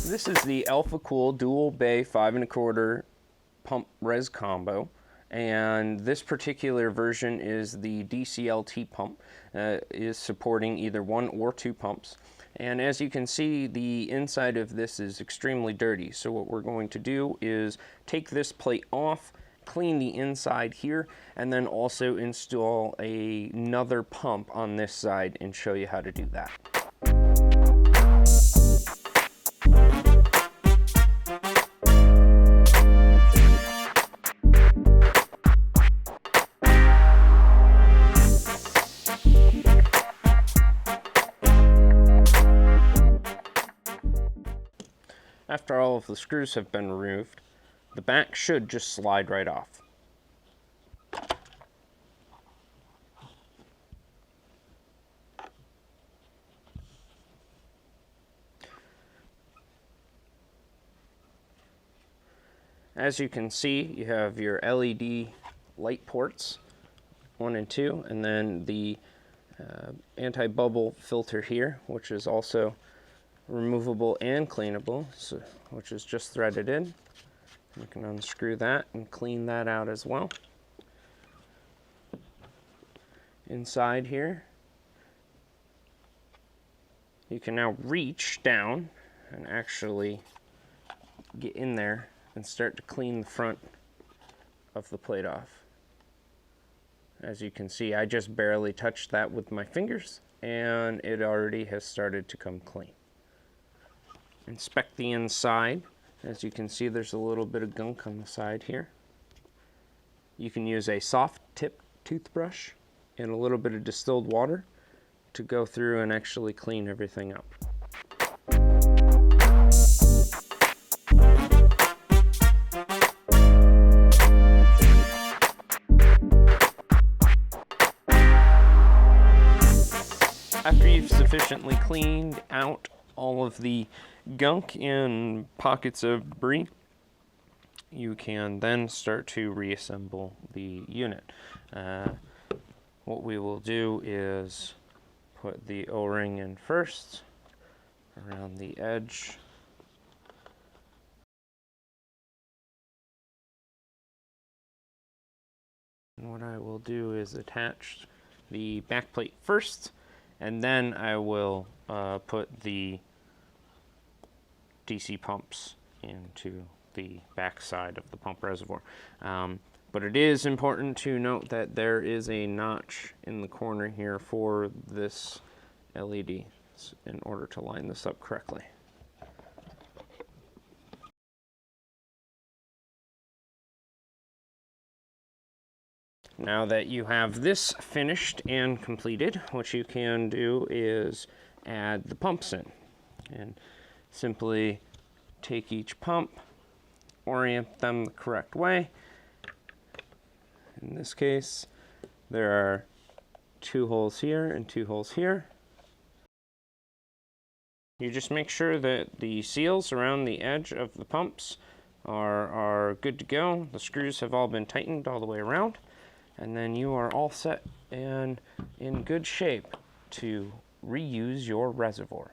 This is the Alphacool dual bay 5 1/4 pump res combo, and this particular version is the DCLT pump. Is supporting either 1 or 2 pumps, and as you can see, the inside of this is extremely dirty. So what we're going to do is take this plate off, clean the inside here, and then also install another pump on this side and show you how to do that. After all of the screws have been removed, the back should just slide right off. As you can see, you have your LED light ports, 1 and 2, and then the anti-bubble filter here, which is also removable and cleanable, so, which is just threaded in. You can unscrew that and clean that out as well. Inside here, you can now reach down and actually get in there and start to clean the front of the plate off. As you can see, I just barely touched that with my fingers and it already has started to come clean. Inspect the inside. As you can see, there's a little bit of gunk on the side here. You can use a soft tip toothbrush and a little bit of distilled water to go through and actually clean everything up. After you've sufficiently cleaned out all of the gunk and pockets of debris, you can then start to reassemble the unit. What we will do is put the O-ring in first around the edge. And what I will do is attach the back plate first, and then I will put the DC pumps into the back side of the pump reservoir. But it is important to note that there is a notch in the corner here for this LED in order to line this up correctly. Now that you have this finished and completed, what you can do is add the pumps in. And simply take each pump, orient them the correct way. In this case, there are 2 holes here and 2 holes here. You just make sure that the seals around the edge of the pumps are good to go. The screws have all been tightened all the way around, and then you are all set and in good shape to reuse your reservoir.